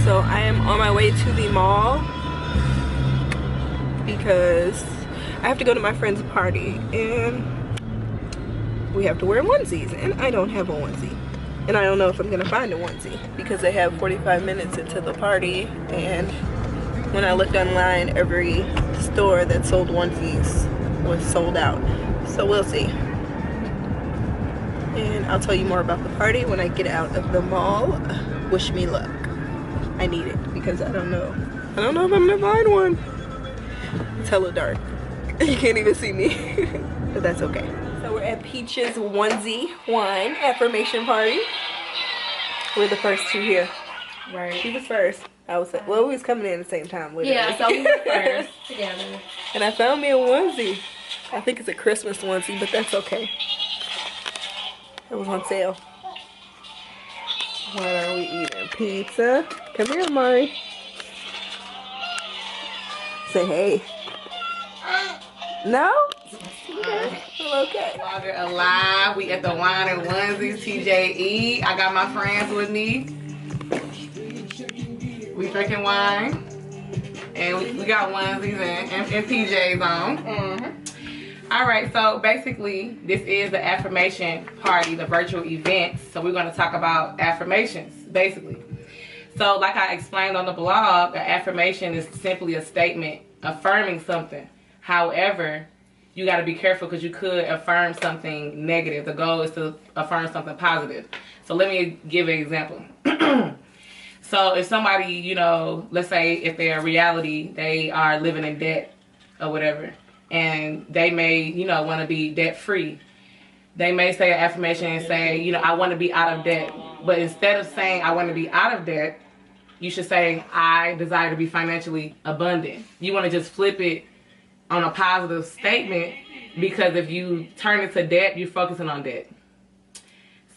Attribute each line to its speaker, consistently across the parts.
Speaker 1: So I am on my way to the mall because I have to go to my friend's party and we have to wear onesies, and I don't have a onesie. And I don't know if I'm gonna find a onesie because they have 45 minutes into the party, and when I looked online, every store that sold onesies was sold out. So we'll see. And I'll tell you more about the party when I get out of the mall. Wish me luck. I need it because I don't know if I'm gonna find one. It's hella dark. You can't even see me, but that's okay. So we're at Peach's onesie wine affirmation party. We're the first two here.
Speaker 2: Right.
Speaker 1: She was first. I was, well, we was coming in at the same time.
Speaker 2: Yeah, so we were first together.
Speaker 1: And I found me a onesie. I think it's a Christmas onesie, but that's okay. It was on sale. What are we eating? Pizza. Come here, Mari. Say hey. No? Okay.
Speaker 3: Vlogger alive. We at the wine and onesies, TJE. I got my friends with me. We drinking wine. And we got onesies and PJs on. Alright, so basically this is the affirmation party, the virtual event. So we're going to talk about affirmations, basically. So like I explained on the blog, an affirmation is simply a statement affirming something. However, you got to be careful because you could affirm something negative. The goal is to affirm something positive. So let me give an example. So if somebody, you know, let's say if they're reality, they are living in debt or whatever, and they may, you know, want to be debt free. They may say an affirmation and say, you know, I want to be out of debt. But instead of saying I want to be out of debt, you should say I desire to be financially abundant. You want to just flip it on a positive statement, because if you turn it to debt, you're focusing on debt.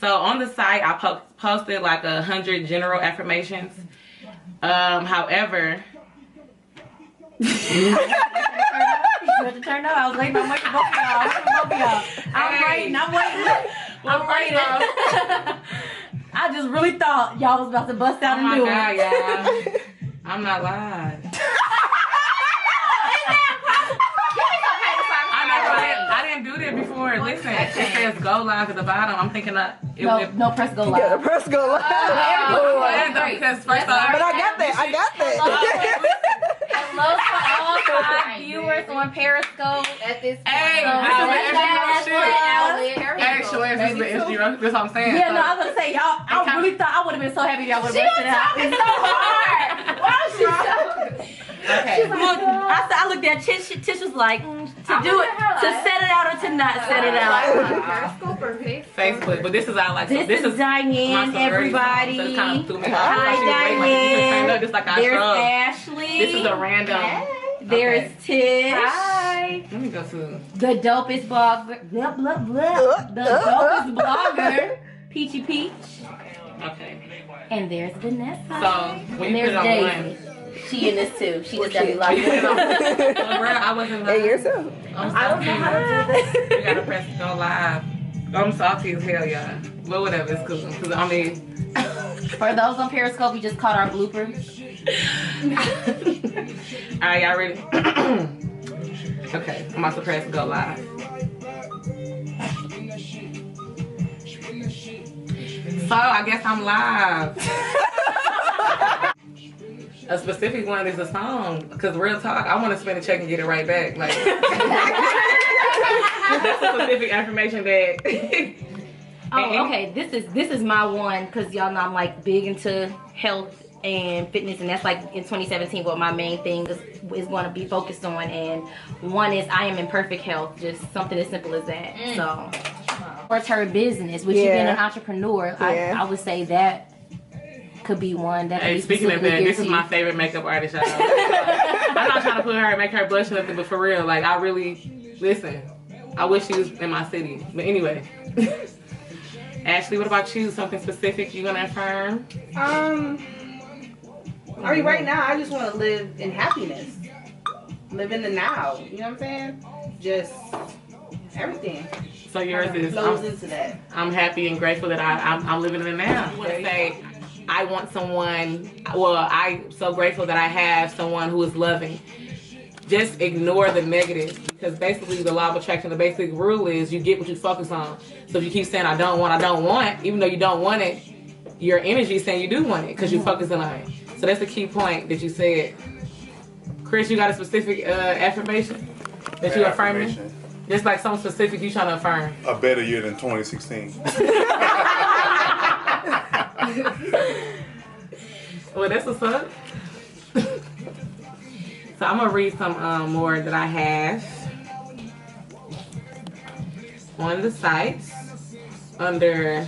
Speaker 3: So on the site, I posted like 100 general affirmations. However,
Speaker 2: You had to turn up. I was waiting on both of y'all. I'm waiting. I'm waiting. I just really thought y'all was about to bust out and do it.
Speaker 3: Oh my God, y'all. I'm not lying. I didn't do that before. Listen, it says go live at the bottom. I'm thinking that
Speaker 2: no, press go live.
Speaker 1: Yeah, press go live.
Speaker 3: Because first off,
Speaker 1: but I got that.
Speaker 2: Hello to all 5 viewers on Periscope at this point.
Speaker 3: Hey, this is the Instagram. That's what I'm saying.
Speaker 2: Yeah, no, I was gonna say y'all. I really thought I would have been so happy y'all would have busted it out. It's so hard. Why was she so? Okay. Look, I looked at Tish was like to do it, to set it out or to not set it out.
Speaker 3: Periscope or Facebook, but this is our like.
Speaker 2: This is Diane, everybody.
Speaker 3: So kind of threw me off.
Speaker 2: Hi, Diane.
Speaker 3: Just like
Speaker 2: There's Ashley.
Speaker 3: This is a random.
Speaker 2: There's Tish.
Speaker 3: Hi. Let me go to
Speaker 2: the dopest blogger. Blah, blah, blah. The dopest blogger, Peachy Peach.
Speaker 3: Okay.
Speaker 2: And there's Vanessa.
Speaker 3: So when
Speaker 2: and
Speaker 3: you put it on
Speaker 2: Daisy.
Speaker 3: one.
Speaker 2: She in this too. She just got me locked in.
Speaker 3: I wasn't live.
Speaker 1: Hey, yourself.
Speaker 3: I don't know how to do this. You gotta press go live. I'm salty as hell, y'all. But whatever, it's cool. Cause I mean,
Speaker 2: for those on Periscope, we just caught our bloopers.
Speaker 3: Alright, y'all ready? Okay, I'm about to press go live. So I guess I'm live. A specific one is a song, because real talk, I want to spend a check and get it right back. Like that's a specific affirmation that.
Speaker 2: Oh, okay. This is my one, because y'all know I'm like big into health and fitness, and that's like in 2017 what my main thing is going to be focused on. And one is I am in perfect health, just something as simple as that. So towards her business, which you being an entrepreneur, I would say that could be one that.
Speaker 3: Hey, speaking of that, this is my favorite makeup artist. Y'all. I'm not trying to make her blush or nothing, but for real, like I really listen. I wish she was in my city, but anyway. Ashley, what about you? Something specific you gonna affirm?
Speaker 4: I mean, right now, I just want to live in happiness. Live in the now. You know what I'm saying? Just everything.
Speaker 3: So yours is
Speaker 4: flows into that.
Speaker 3: I'm happy and grateful that I'm living in the now. You want to say I want someone, well, I'm so grateful that I have someone who is loving. Just ignore the negative, because basically the law of attraction, the basic rule is you get what you focus on. So if you keep saying I don't want, even though you don't want it, your energy is saying you do want it because you're focusing on it. So that's the key point that you said. Chris, you got a specific affirmation that you affirming? Just like something specific you trying to affirm.
Speaker 5: A better year than 2016.
Speaker 3: Well, that's what's up. So I'm gonna read some more that I have on the sites under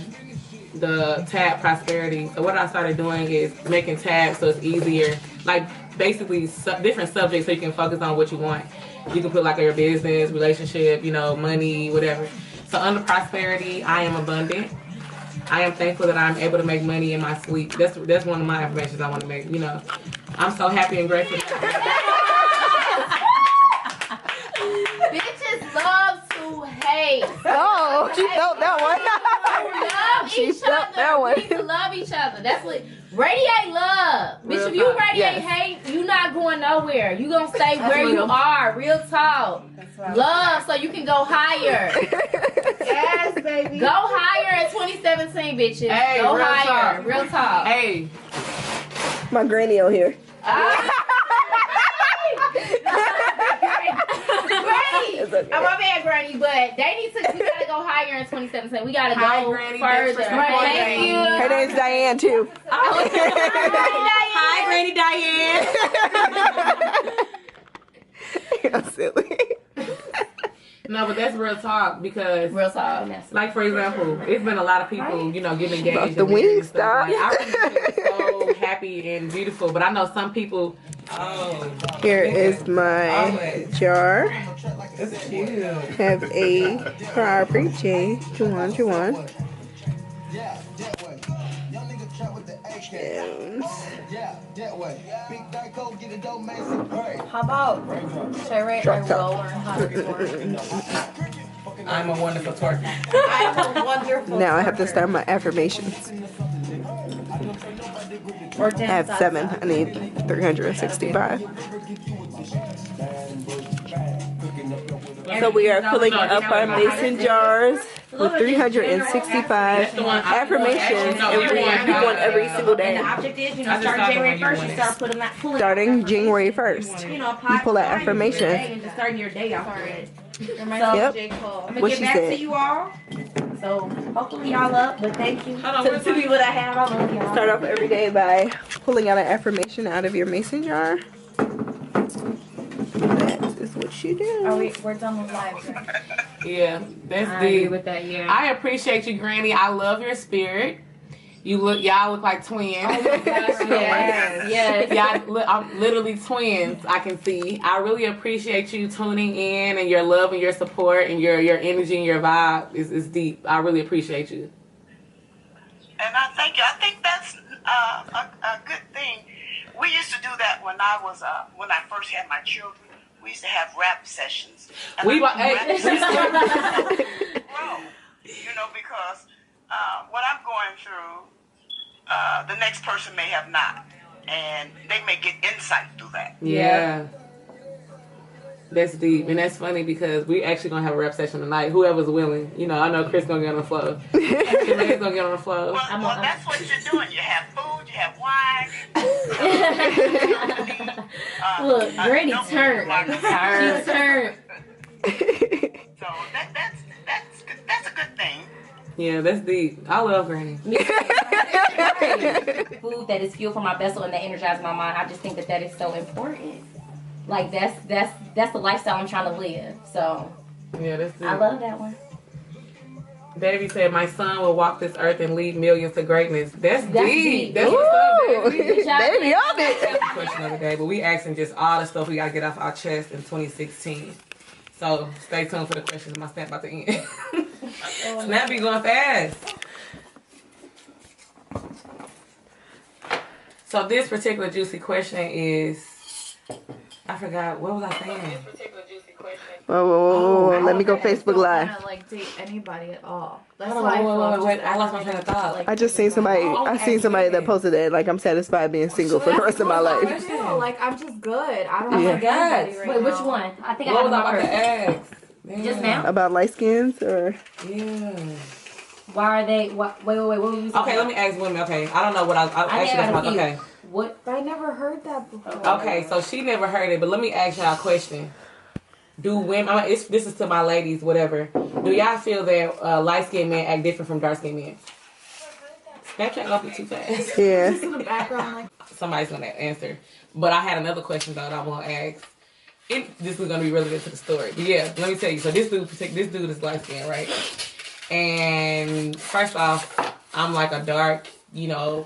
Speaker 3: the tab prosperity. So what I started doing is making tabs so it's easier, like basically different subjects so you can focus on what you want. You can put like your business, relationship, you know, money, whatever. So under prosperity, I am abundant. I am thankful that I'm able to make money in my sleep. That's one of my affirmations I want to make. You know, I'm so happy and grateful.
Speaker 2: Bitches love to hate.
Speaker 1: Oh, she felt that one.
Speaker 2: Love
Speaker 1: She
Speaker 2: each
Speaker 1: felt
Speaker 2: other.
Speaker 1: that one.
Speaker 2: We need to love each other. That's what radiate love. Bitch,
Speaker 3: Real
Speaker 2: if you
Speaker 3: talk.
Speaker 2: radiate
Speaker 1: Yes.
Speaker 2: hate, you not going nowhere. You gonna stay where you
Speaker 1: real.
Speaker 2: are. Real talk.
Speaker 4: right.
Speaker 2: Love so you can go higher.
Speaker 4: Yes, baby.
Speaker 2: Go higher in 2017, bitches.
Speaker 3: Hey,
Speaker 2: go
Speaker 3: real
Speaker 2: higher.
Speaker 3: talk.
Speaker 2: Real talk.
Speaker 3: Hey,
Speaker 1: My granny on here.
Speaker 2: Granny.
Speaker 1: It's okay.
Speaker 2: I'm my bad, Granny, but they need to. We gotta go higher in 2017. We gotta
Speaker 3: Hi,
Speaker 2: go
Speaker 3: Granny. Thanks for
Speaker 2: further.
Speaker 3: supporting.
Speaker 2: Thank you.
Speaker 1: Her name's Diane too.
Speaker 3: hi, Granny Diane.
Speaker 1: I'm silly.
Speaker 3: No, but that's real talk because,
Speaker 2: Real talk.
Speaker 3: like for example, it's been a lot of people, you know, getting engaged.
Speaker 1: About the
Speaker 3: and married and
Speaker 1: Wingstop.
Speaker 3: stuff. Like, I really feel so happy and beautiful, but I know some people.
Speaker 1: Here is my jar.
Speaker 3: That's cute.
Speaker 1: Have a prior preaching. Juwan. And
Speaker 2: How about Sherry and roller and hot
Speaker 3: I'm a wonderful twerker.
Speaker 2: I'm a wonderful.
Speaker 1: now I have to start my affirmations. I have 7. I need 365. So we are filling up our mason jars with 365 affirmations, and we keep one every single day.
Speaker 2: And the object is, start January 1st, you start pulling
Speaker 1: Starting January 1st, you pull that affirmation.
Speaker 2: and just starting your day off with it.
Speaker 1: Yep.
Speaker 2: I'm gonna
Speaker 1: What
Speaker 2: get
Speaker 1: she
Speaker 2: back
Speaker 1: said.
Speaker 2: to you all. So hopefully y'all up, but thank you
Speaker 3: Hold on,
Speaker 2: to
Speaker 3: where's
Speaker 2: the two people that I have. I love y'all.
Speaker 1: Start off every day by pulling out an affirmation out of your mason jar. That is what you do.
Speaker 2: We're done with live. Right?
Speaker 3: Yeah, that's
Speaker 2: I agree
Speaker 3: deep.
Speaker 2: with that. Yeah.
Speaker 3: I appreciate you, Granny. I love your spirit. Y'all look like twins.
Speaker 2: Yes.
Speaker 3: I'm literally twins. I can see. I really appreciate you tuning in and your love and your support and your energy and your vibe is deep. I really appreciate you.
Speaker 6: And I thank you. I think that's a good thing. We used to do that when I first had my children. We used to have rap sessions. And
Speaker 3: We
Speaker 6: rap
Speaker 3: hey,
Speaker 6: sessions grow, because what I'm going through, the next person may have not, and they may get insight through that.
Speaker 3: yeah. That's deep, and that's funny because we actually gonna have a rap session tonight. Whoever's willing, I know Chris gonna get on the floor. Shanae's gonna get on the floor.
Speaker 6: Well, that's what you're doing. You have food, you have wine.
Speaker 2: Look, Granny
Speaker 6: don't
Speaker 2: turned.
Speaker 6: really
Speaker 2: She turned.
Speaker 6: So that's a good thing.
Speaker 3: Yeah, that's deep. I love Granny.
Speaker 2: Food that is fuel for my vessel and that energizes my mind. I just think that is so important. Like that's the lifestyle I'm trying to live. So
Speaker 3: Yeah, that's deep.
Speaker 2: I love that one.
Speaker 3: Davey said, "My son will walk this earth and lead millions to greatness." That's
Speaker 2: That's
Speaker 3: deep.
Speaker 2: deep.
Speaker 3: That's what's up, Davey.
Speaker 2: Good job.
Speaker 1: Baby, y'all did.
Speaker 3: Question of the day, but we asking just all the stuff we gotta get off our chest in 2016. So stay tuned for the questions. My snap about to end. Snap be going fast. So this particular juicy question is, I forgot, what was I saying?
Speaker 1: Whoa. Let me go Facebook
Speaker 7: don't
Speaker 1: Live.
Speaker 7: wanna, like, date anybody at all. That's
Speaker 3: Hold
Speaker 7: why
Speaker 3: on, wait. I lost my train of thought.
Speaker 1: I just seen somebody. I seen somebody that posted that. Like, I'm satisfied being single for the rest of my life.
Speaker 7: I feel like I'm just good. I don't
Speaker 1: Yeah.
Speaker 7: like anybody right
Speaker 2: Wait,
Speaker 7: now.
Speaker 2: which one? I think
Speaker 3: What
Speaker 2: I
Speaker 3: was I
Speaker 2: have
Speaker 3: about to
Speaker 2: number.
Speaker 3: ask? Damn.
Speaker 2: Just now?
Speaker 1: About light skins or
Speaker 3: Yeah.
Speaker 2: Why are they? What? Wait. What were we saying?
Speaker 3: Okay, let me ask women. Okay, I don't know what I
Speaker 2: I
Speaker 3: actually
Speaker 2: think I
Speaker 3: that's
Speaker 2: got
Speaker 3: my,
Speaker 2: a few.
Speaker 3: okay.
Speaker 2: What?
Speaker 7: I never heard that before.
Speaker 3: Okay, so she never heard it, but let me ask y'all a question. Do women? This is to my ladies, whatever. Do y'all feel that light skinned men act different from dark skinned men? Snapchat gonna be too fast.
Speaker 1: yeah.
Speaker 7: Just in the background, like.
Speaker 3: Somebody's gonna answer. But I had another question though that I want to ask. This is gonna be relevant to the story. But yeah, let me tell you. So this dude is light skinned, right? And first off, I'm like a dark,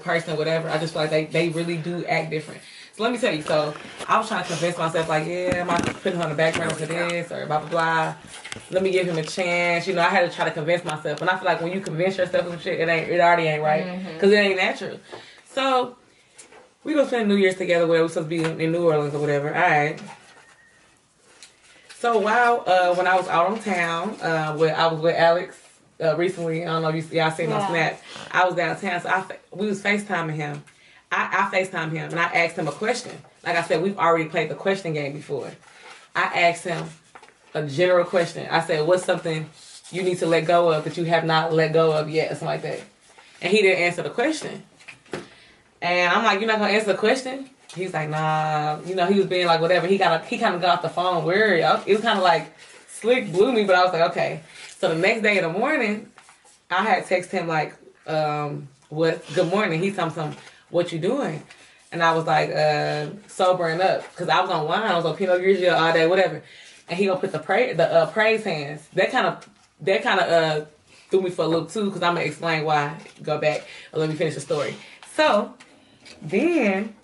Speaker 3: person, whatever. I just feel like they really do act different. So let me tell you. So I was trying to convince myself, like, yeah, am I putting him on the back burner for this or blah blah blah. Let me give him a chance. I had to try to convince myself. And I feel like when you convince yourself of shit, it already ain't right because it ain't natural. So we gonna spend New Year's together. Where we're supposed to be in New Orleans or whatever. All right. So while when I was out on town, I was with Alex recently. I don't know if y'all seen my snap. I was downtown, so we was FaceTiming him. I FaceTimed him and I asked him a question. Like I said, we've already played the question game before. I asked him a general question. I said, "What's something you need to let go of that you have not let go of yet?" Or something like that. And he didn't answer the question. And I'm like, "You're not gonna answer the question?" He's like, "Nah." He was being like, whatever. He kind of got off the phone weird. It was kind of like slick blew me, but I was like, okay. So the next day in the morning, I had texted him like, good morning. He told me, "What you doing?" And I was like, sobering up. Because I was on wine. I was on Pinot Grigio all day, whatever. And he gonna put the praise hands. That kind of threw me for a loop too, because I'm going to explain why. Go back. Or let me finish the story. So, then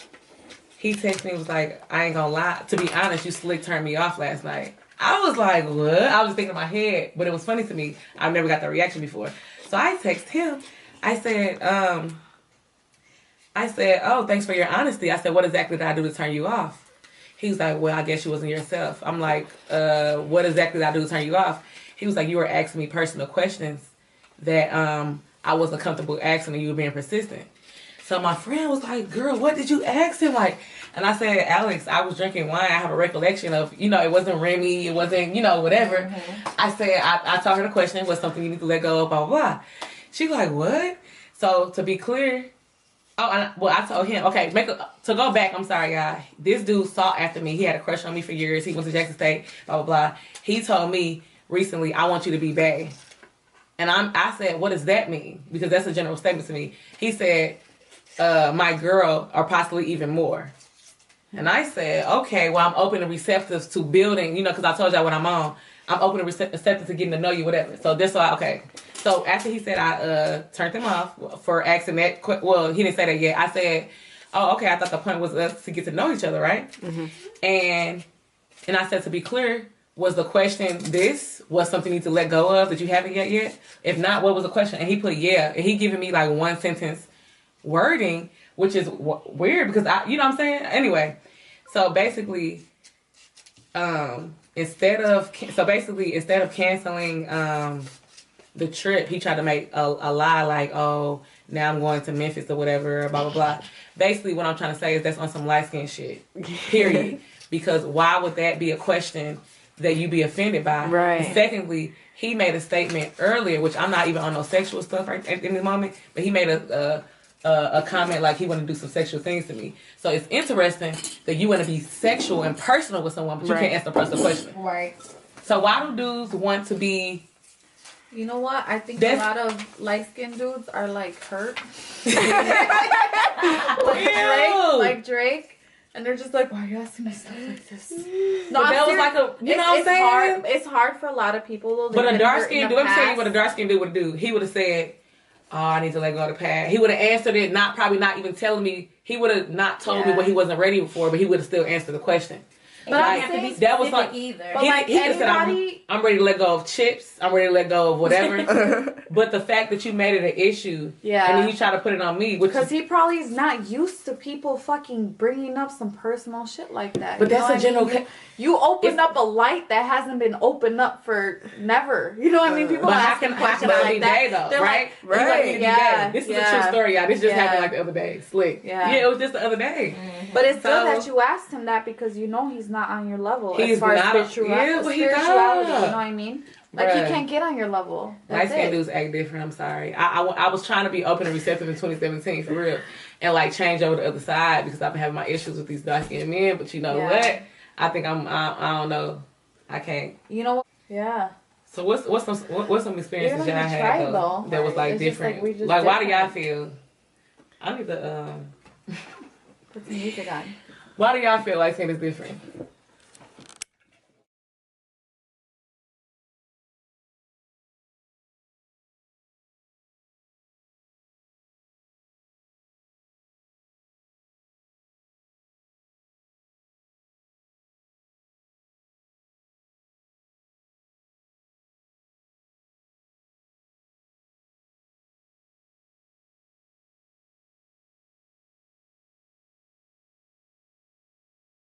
Speaker 3: he texted me and was like, "I ain't gonna lie. To be honest, you slick turned me off last night." I was like, what? I was just thinking in my head. But it was funny to me. I've never got that reaction before. So I texted him. I said, "Oh, thanks for your honesty." I said, "What exactly did I do to turn you off?" He was like, "Well, I guess you wasn't yourself." I'm like, "What exactly did I do to turn you off?" He was like, "You were asking me personal questions that I wasn't comfortable asking and you were being persistent." So my friend was like, "Girl, what did you ask him?" And I said, "Alex, I was drinking wine. I have a recollection of, it wasn't Remy. It wasn't, whatever." Mm-hmm. I said, I told her the question was something you need to let go of, blah, blah, blah. She was like, "What?" So to be clear, I told him, okay, to go back, I'm sorry, y'all. This dude sought after me. He had a crush on me for years. He went to Jackson State, blah, blah, blah. He told me recently, "I want you to be bae." And I said, "What does that mean?" Because that's a general statement to me. He said, "My girl, or possibly even more." And I said, "Okay, well, I'm open and receptive to building, because I told y'all what I'm on. I'm open and receptive to getting to know you, whatever." So that's why, okay. So after he said I turned him off for asking that, well, he didn't say that yet. I said, "Oh, okay, I thought the point was us to get to know each other, right?" Mm-hmm. And I said, to be clear, was the question this? Was something you need to let go of that you haven't yet? If not, what was the question? And he put, yeah. And he giving me like one sentence wording, which is weird because you know what I'm saying? Anyway, so basically, instead of canceling the trip, he tried to make a lie like, "Oh, now I'm going to Memphis or whatever, blah, blah, blah." Basically, what I'm trying to say is that's on some light skin shit, period. Because why would that be a question that you be offended by? Right. And secondly, he made a statement earlier, which I'm not even on no sexual stuff right in the moment, but he made a comment like he want to do some sexual things to me. So it's interesting that you want to be sexual and personal with someone, but you can't answer a personal question.
Speaker 7: Right.
Speaker 3: So why do dudes want to be...
Speaker 7: You know what? I think a lot of light-skinned dudes are like hurt. like Drake. And they're just like, "Why are you asking me stuff like this?" No, but that was like you know what I'm saying? It's hard for a lot of people. Though,
Speaker 3: but a dark-skinned dude, let me tell you what a dark-skinned dude would do. He would have said, "Oh, I need to let go of the past." He would have answered it, probably not even telling me. He would have not told me what he wasn't ready for, but he would have still answered the question.
Speaker 7: But I'm
Speaker 2: have to be
Speaker 7: saying
Speaker 8: that was
Speaker 2: specific
Speaker 8: like
Speaker 2: either.
Speaker 7: But
Speaker 8: he,
Speaker 7: like
Speaker 8: he just said,
Speaker 7: anybody-
Speaker 8: I'm ready to let go of chips. I'm ready to let go of whatever. But the fact that you made it an issue,
Speaker 7: Yeah.
Speaker 8: and then you try to put it on me, which
Speaker 7: Because
Speaker 8: is,
Speaker 7: he probably is not used to people fucking bringing up some personal shit like that.
Speaker 8: but
Speaker 7: You
Speaker 8: that's
Speaker 7: know
Speaker 8: a
Speaker 7: what I
Speaker 8: general.
Speaker 7: mean? You opened up a light that hasn't been opened up for never. You know what I mean? People
Speaker 8: But how
Speaker 7: asking
Speaker 8: can
Speaker 7: questions
Speaker 8: I
Speaker 7: like
Speaker 8: be
Speaker 7: that.
Speaker 8: gay though,
Speaker 7: They're
Speaker 8: right?
Speaker 7: like,
Speaker 8: You like me to be
Speaker 7: yeah,
Speaker 8: gay. This is a
Speaker 7: yeah.
Speaker 8: true story, y'all. This just
Speaker 7: Yeah.
Speaker 8: happened like the other day. Slick.
Speaker 7: Yeah.
Speaker 8: Yeah, it was just the other day.
Speaker 7: But it's
Speaker 8: So-
Speaker 7: good that you asked him that because you know he's not on your level
Speaker 8: He's
Speaker 7: as far
Speaker 8: not a-
Speaker 7: as spirituality.
Speaker 8: yeah, but he
Speaker 7: spirituality,
Speaker 8: not.
Speaker 7: you know what I mean? Like
Speaker 8: Bruh.
Speaker 7: he can't get on your level.
Speaker 8: Light
Speaker 7: That's
Speaker 8: skinned
Speaker 7: it.
Speaker 8: dudes act different. I'm sorry. I was trying to be open and receptive in 2017 for real, and like change over the other side because I've been having my issues with these dark skinned men. But you know
Speaker 7: Yeah.
Speaker 8: what? I think I don't know. I can't.
Speaker 7: You know what? Yeah.
Speaker 8: So what's some experiences
Speaker 7: Even
Speaker 8: y'all
Speaker 7: if you
Speaker 8: had
Speaker 7: tried,
Speaker 8: though,
Speaker 7: though,
Speaker 8: that was like
Speaker 7: it's just
Speaker 8: different?
Speaker 7: like we just
Speaker 8: Why do y'all
Speaker 7: different.
Speaker 8: feel? I need to.
Speaker 7: Put some music on.
Speaker 8: Why do y'all feel like saying it's different?